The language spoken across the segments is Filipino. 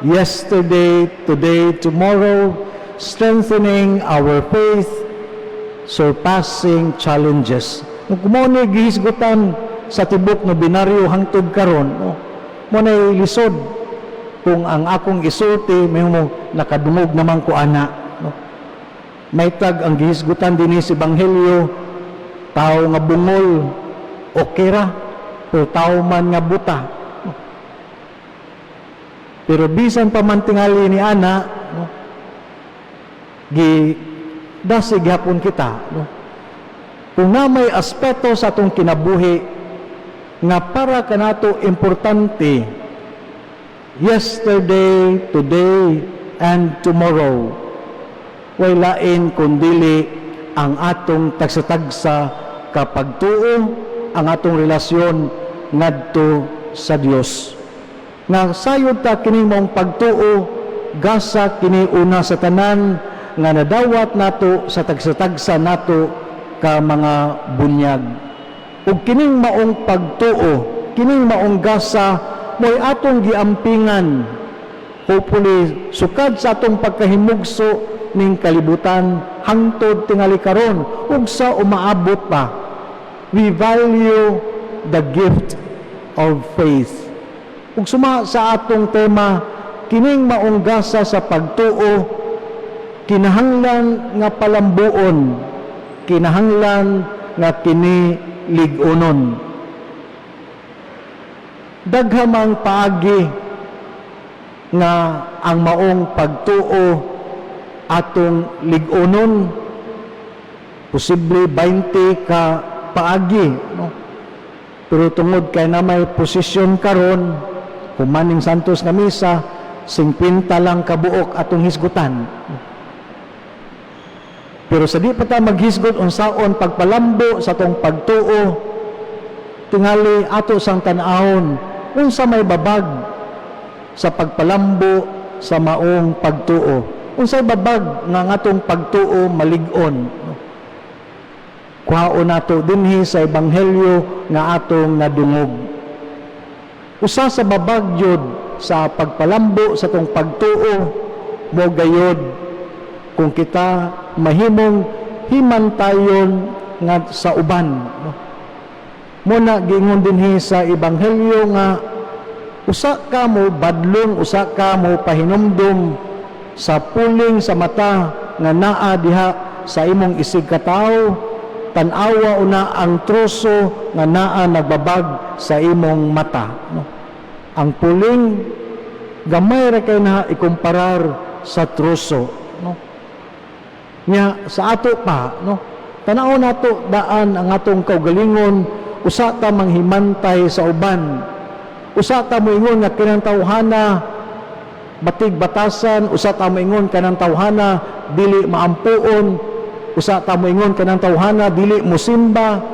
yesterday, today, tomorrow, strengthening our faith, surpassing challenges. Kung kumauni gihisgutan sa tibok na binaryo hangtod karon, mo na lisod kung ang akong isulti may mo nakadungog naman ko ana. May tag ang gihisgutan dinhi sa Ebanghelyo, tao nga bungol okay ra, o tao man nga buta. Pero bisan pa man tingali ni ana, dasig hapon kita. Kung na may aspeto sa atong kinabuhi nga para kanato importante, yesterday, today, and tomorrow, way lain kundili ang atong tagsa-tagsa kapagtuo, ang atong relasyon ngadto sa Dios. Nga sayod ta kini mong pagtuo, gasa kini una sa tanan nga nadawat nato sa tagsa-tagsa nato ka mga bunyag. Ug kining maong pagtuo, kining maong gasa mo'y atong giampingan, hopefully sukad sa atong pagkahimugso ning kalibutan hangtod tingali karon ug sa umaabot pa. We value the gift of faith. Ug suma sa atong tema, kining maong gasa sa pagtuo, kinahanglan nga palambuon, kinahanglan nga kini lig-unon. Daghamang paagi nga ang maong pagtuo atong lig-unon, posible 20 ka paagi, no? Pero tungod kay na may posisyon karon, humaning Santos nga misa, 50 lang kabuok atong hisgutan. Pero sa di pa ta maghisgot unsaon pagpalambo sa atong pagtuo, tingali ato sang tan-awon unsa may babag sa pagpalambo sa maong pagtuo. Unsay babag nga atong pagtuo malig-on. Kuhaon nato dinhi sa Ebanghelyo nga atong nadungog. Usa sa babag yun sa pagpalambo sa atong pagtuo mo gayod kung kita mahimong himantayon nga sa uban. Muna giingon dinhi sa Ebanghelyo nga usa ka mo badlong, usa ka mo pahinumdom sa puling sa mata nga naa diha sa imong isig katawo, tan-awa una ang troso nga naa nagbabag sa imong mata. Ang puling gamay ra kay na ikumparar sa troso. Nya sa ato pa, tanaw nato daan ang atong kaugalingon, usa ta manghimantay sa uban, usa ta moingon nga kinang tawhana batig batasan, usa ta moingon kanang tawhana dili maampuon, usa ta moingon kanang tawhana dili mosimba,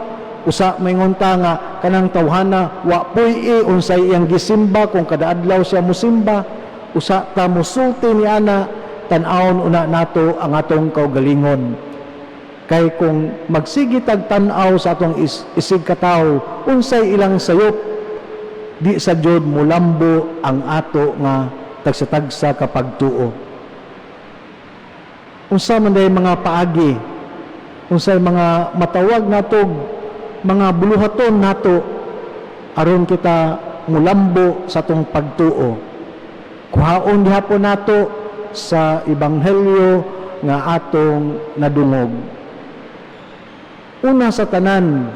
usa moingon ta nga kanang tawhana wa puy unsay iyang gisimba kung kada adlaw siya mosimba, usa ta mosulti ni ana tan-awon una nato ang atong kaugalingon. Kay kung magsigi tag tan-aw sa atong isig katawo unsay ilang sayop, di sa jud mulambo ang ato nga tagsa-tagsa kapagtuo. Unsa man day mga paagi, unsay mga matawag natog mga buluhaton nato aron kita mulambo sa atong pagtuo. Kuhaon gihapon nato sa Ebanghelyo nga atong nadungog. Una sa tanan,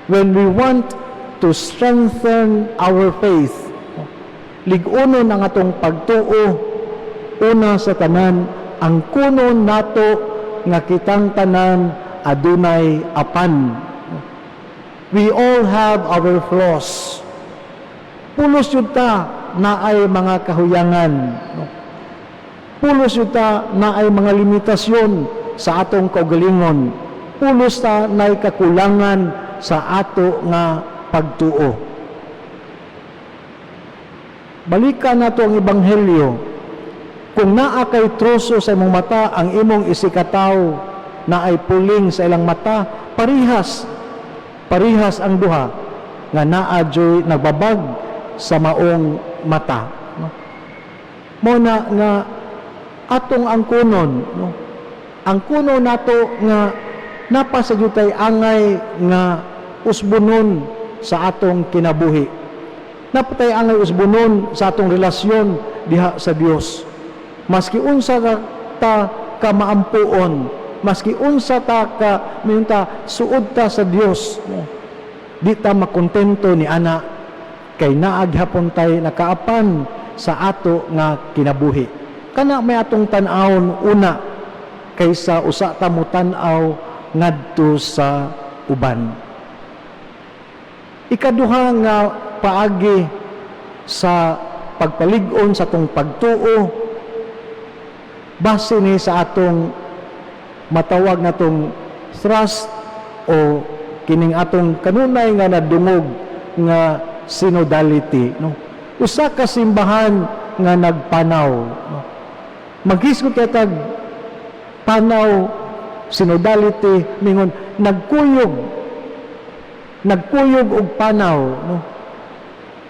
when we want to strengthen our faith, lig-unon ang atong pagtuo, una sa tanan, ang kunon nato nga kitang tanan adunay apan. We all have our flaws. Pulos yun ta na ay mga kahuyangan. Pulos yun ta na ay mga limitasyon sa atong kaugalingon. Pulos ta na ay kakulangan sa ato nga pagtuo. Balikan nato ang Ebanghelyo. Kung naa kay troso sa imong mata, ang imong isikataw na ay puling sa ilang mata, parihas ang duha nga naa joy nagbabag sa maong mata. mo na nga atong angkunon, no? Ang kuno nato nga napa sa jutay angay nga usbonon sa atong kinabuhi. Napatay angay usbonon sa atong relasyon diha sa Dios. Maski unsa ta ka maampuon, maski unsa ta ka minta suod ta sa Dios, no? Di ta makontento ni ana kay naag hapon tay nakaapan sa ato nga kinabuhi. Kana may atong tan-awon una kaysa usa ta mo tan-aw ngadto sa uban. Ikaduha nga paagi sa pagpalig-on sa atong pagtuo base ni sa atong matawag natong trust o kining atong kanunay nga nadungog nga synodality, no? Usa ka simbahan nga nagpanaw, no? Maghisgot katag panaw synodality mingon nagkuyog og panaw, no?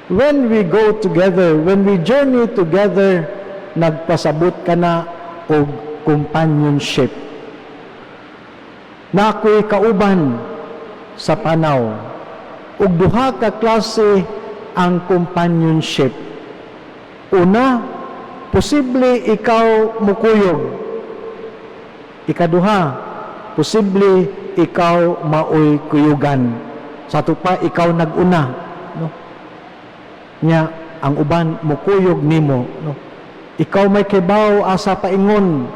When we go together, when we journey together, nagpasabot ka na og companionship. Na ako'y kauban sa panaw. Ug duha ka klase ang companionship. Una, posible ikaw mukuyog. Ikaduha, posible ikaw maoy kuyugan. Sa ato pa, ikaw nag-una, no? Nya, ang uban mukuyog nimo, no? Ikaw may kibaw asa paingon.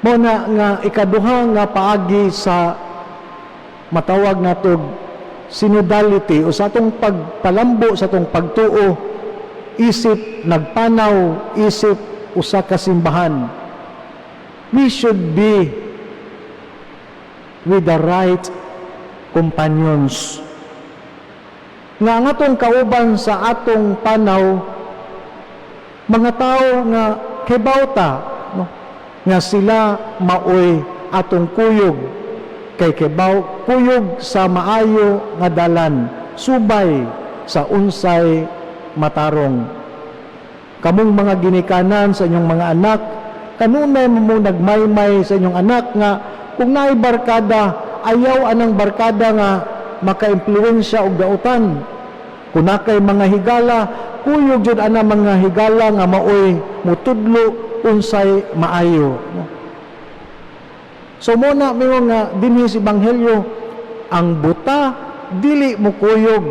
Mo na nga ikaduha nga paagi sa matawag natog synodality o sa atong pagpalambo sa atong pagtuo, isip nagpanaw, isip usa ka simbahan. We should be with the right companions. Nga ang atong kauban sa atong panaw, mga tao nga kibawta, no? Nga sila maoy atong kuyog, kay kibaw kuyog sa maayo nga dalan, subay sa unsay matarong. Kamong mga ginikanan sa inyong mga anak, kanunay mo nagmaymay sa inyong anak nga kung naay barkada, ayaw anang barkada nga maka-impluwensya og dautan. Kung nakay mga higala, kuyog jud ana mga higala nga maoy mutudlo unsay maayo, no? So muna mingon nga dinhi sa ebanghelyo, ang buta dili mo kuyog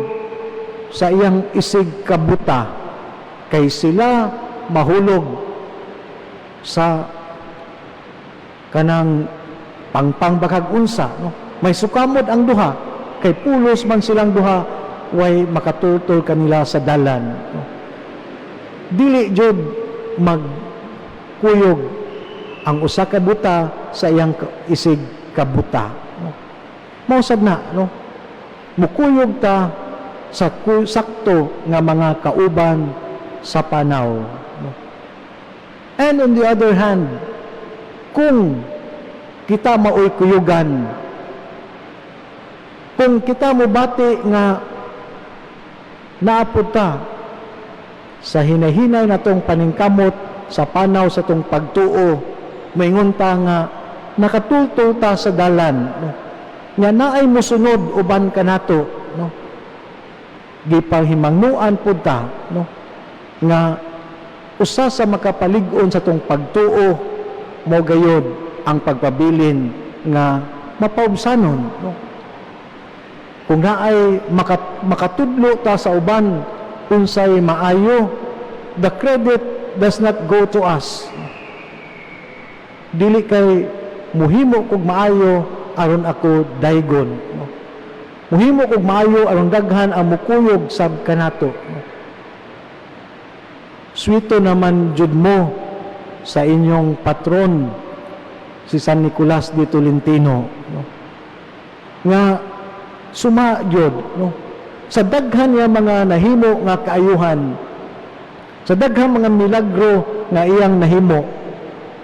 sa iyang isig ka buta, kay sila mahulog sa kanang pangpangbakag unsa, no? May sukamod ang duha, kay pulos man silang duha, way makatultol kanila sa dalan, no? Dili jud magkuyog ang usa ka buta sa iyang isig ka buta, no? Mausab na, no? Mukuyog ta sa sakto nga mga kauban sa panaw, no? And on the other hand, kung kita maoy kuyugan, kung kita mo bati nga naapod ta sa hinahinay na tong paningkamot sa panaw sa tong pagtuo, maingon ta nga nakatulto ta sa dalan, no? Nga naay mosunod uban kanato, no? Gipahimangnuan pud ta, no? Nga usa sa makapalig-on sa tong pagtuo mo gayod ang pagpabilin nga mapaubsanon, no? Kung naay makatudlo ta sa uban unsay maayo, the credit does not go to us. Dili kay muhimo kog maayo aron ako daygon, no? Muhimo kog maayo aron daghan ang mukuyog sab kanato, no? Swito naman jud mo sa inyong patron si San Nicolas de Tolentino, no? Nga suma jud, no? Sa daghan nga mga nahimo nga kaayuhan, sa daghang mga milagro nga iyang nahimo,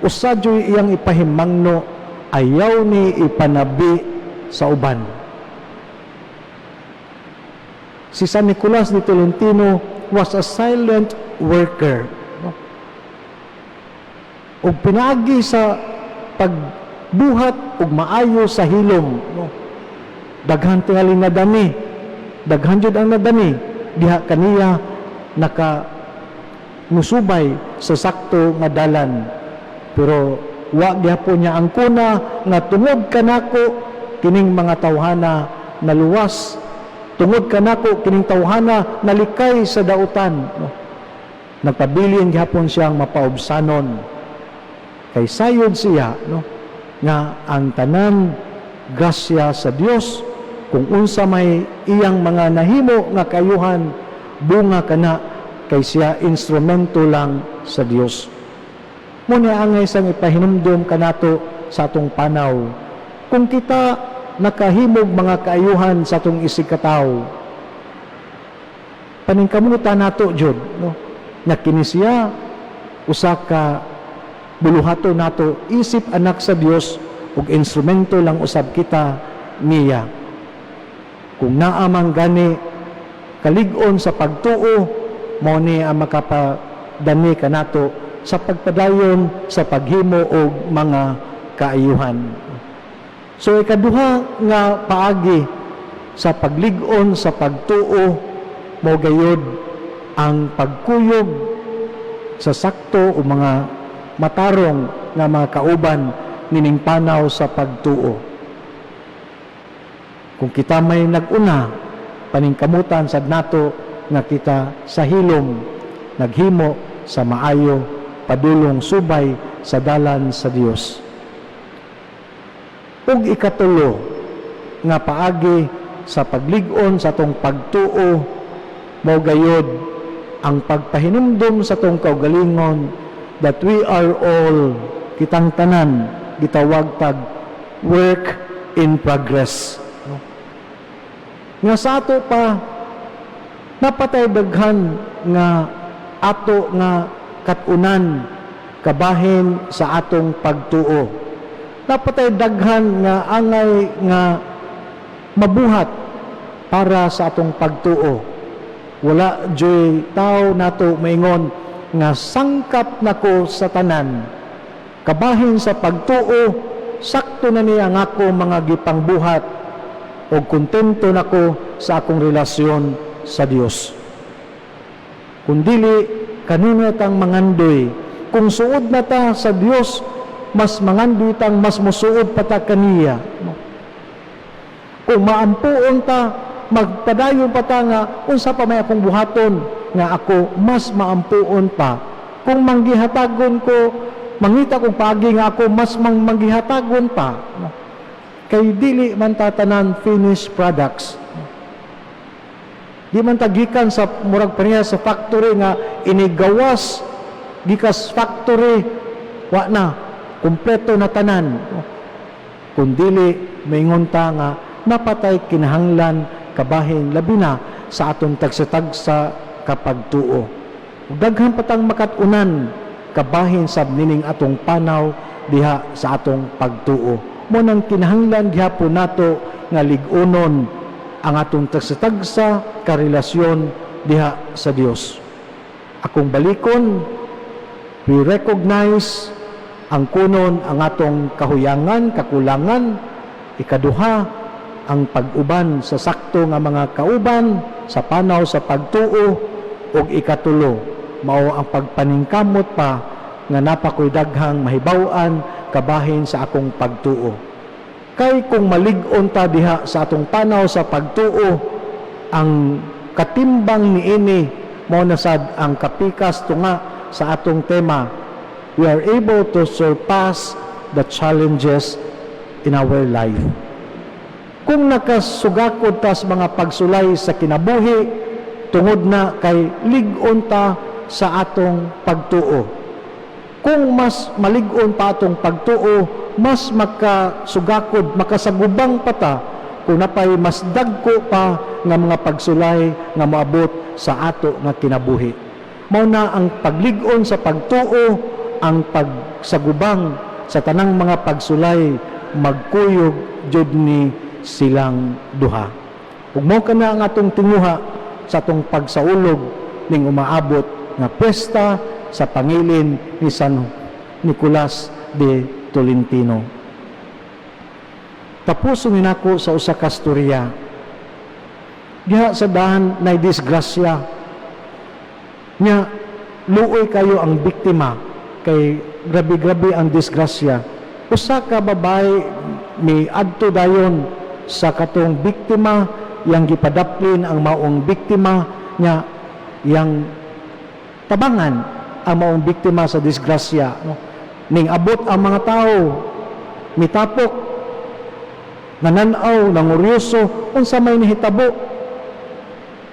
usa jud iyang ipahimangno, ayaw ni ipanabi sa uban. Si San Nicolas de Tolentino was a silent worker. No? Ug pinaagi sa pagbuhat ug maayo sa hilom. No? Daghan tingali nga dani, daghan jud ang nadani, diha kaniya naka musubay sa sakto nga dalan. Pero wa gyapon niya ang kuna nga tungod kanako kining mga tawhana naluwas, tungod kanako kining tawhana nalikay sa dautan. No? Nagpabilin gyapon siyang mapaubsanon. Kay sayod siya, no, nga ang tanan grasya sa Dios kung unsa may iyang mga nahimo nga kayuhan bunga kana kay siya instrumento lang sa Dios. Muna angay sang ipahinumdum kanato sa atong panaw. Kung kita nakahimog mga kaayuhan sa atong isigkataw, paningkamutan nato jud, no, na kini siya usa ka buluhato nato isip anak sa Dios ug instrumento lang usab kita niya. Kung naa man gani kalig-on sa pagtuo, mao ni ang makapadani kanato sa pagpadayon sa paghimo og mga kaayuhan. So ikaduha nga paagi sa paglig-on sa pagtuo, mao gayud ang pagkuyog sa sakto o mga matarong nga mga kauban nining panaw sa pagtuo. Kung kita may nag-una, paningkamutan sad nato nga kita sa hilom naghimo sa maayo padulong subay sa dalan sa Dios. Ug ikatulo nga paagi sa paglig-on sa tong pagtuo, mao gayud ang pagpahinumdum sa tong kaugalingon that we are all, kitang tanan, gitawag tag work in progress. No? Nga sa ato pa, napatay daghan nga ato nga katunan, kabahin sa atong pagtuo. Napatay daghan nga angay nga mabuhat para sa atong pagtuo. Wala joy tao nato maingon nga sangkap nako sa tanan, kabahin sa pagtuo, sakto na niya nga ako mga gipangbuhat o kontento nako sa akong relasyon sa Dios. Kundili kanino tang mangandoy, kung suod na ta sa Dios, mas mangandoy tang mas musuod pa ta kaniya. Kung maampuon ta, magpadayon pa ta nga unsa pa may akong buhaton nga ako mas maampuon pa. Kung manggihatagon ko, mangita kong pagi nga ako mas manggihatagon pa. Kay dili man tatanan finished products. Di man tagikan sa murag paniya sa factory nga inigawas gikas factory wa na kumpleto na tanan. Kung dili maingon ta nga napatay kinahanglan kabahin labi na sa atong tagsa-tagsa kapagtuo. Daghan patang makatunan kabahin sab nining atong panaw diha sa atong pagtuo. Mo nang kinahanglan gihapon nato nga lig-unon ang atong tagsa-tagsa karelasyon diha sa Dios. Akong balikon, we recognize ang kunon ang atong kahuyangan, kakulangan. Ikaduha, ang pag-uban sa sakto nga mga kauban sa panaw sa pagtuo. Ug ikatulo, mao ang pagpaningkamot pa nga napakoy daghang mahibaw-an kabahin sa akong pagtuo. Kay kung malig-on ta diha sa atong panaw sa pagtuo, ang katimbang niini mao na sad ang kapikas tunga sa atong tema, we are able to surpass the challenges in our life. Kung nakasugakod ta sa mga pagsulay sa kinabuhi, tungod na kay lig-on ta sa atong pagtuo. Kung mas malig-on pa atong pagtuo, mas makasugakod, makasagubang pa ta kung napay mas dagko pa nga mga pagsulay nga moabot sa ato nga kinabuhi. Mao na ang paglig-on sa pagtuo, ang pagsagubang sa tanang mga pagsulay, magkuyog jud ni silang duha. Ug mao kana ang atong tinguha sa atong pagsaulog ning umaabot nga pwesta sa pangilin ni San Nicolas de Tolentino. Tapuso ni nako sa usa ka storya. Diha sa dahan na disgrasya nya luoy kayo ang biktima kay grabe-grabe ang disgrasya. Usa ka babae mi adto dayon sa katong biktima yang gipadaplin ang maong biktima nya yang tabangan ang maong biktima sa disgrasya, no? Ning abot ang mga tao mitapok nananaw nanguryoso unsa may nahitabo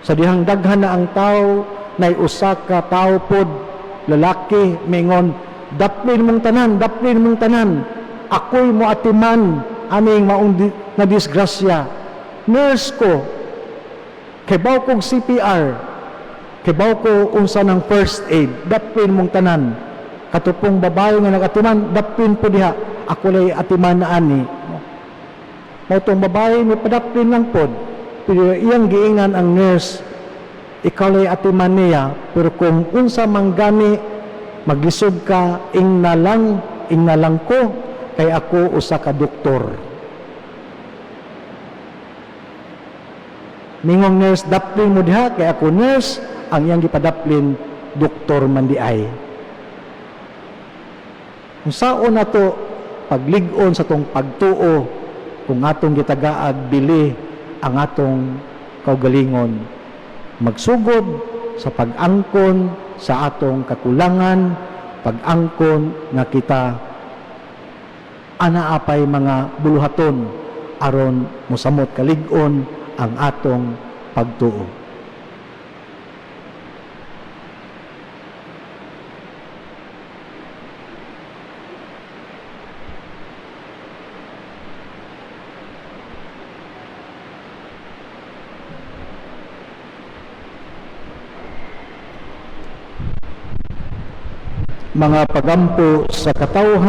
sa dihang daghan na ang tao nay usa ka tawo pod lalaki mingon daplin mong tanan ako'y moatiman aning maong na disgrasya nurse ko kibaw kog CPR kibaw ko unsa ng first aid daplin mong tanan katupong babae nga nagatiman daplin po diha ako lay atiman na ani mao tong babae ni padaplin lang pod pero iyang giingan ang nurse ikaw lay atiman niya pero kung unsa manggani maglisod ka ing na lang ko kay ako usa ka doktor. Mingong nurse daplin mo diha kay ako nurse ang iyang gipadaplin doktor man di ay. Kung saon nato paglig-on sa tong pagtuo kung atong gitagaag bili ang atong kaugalingon magsugod sa pag-angkon sa atong kakulangan pag-angkon nga kita anaapay mga buluhaton aron mosamot kalig-on ang atong pagtuo. Mga pagampo sa katawhan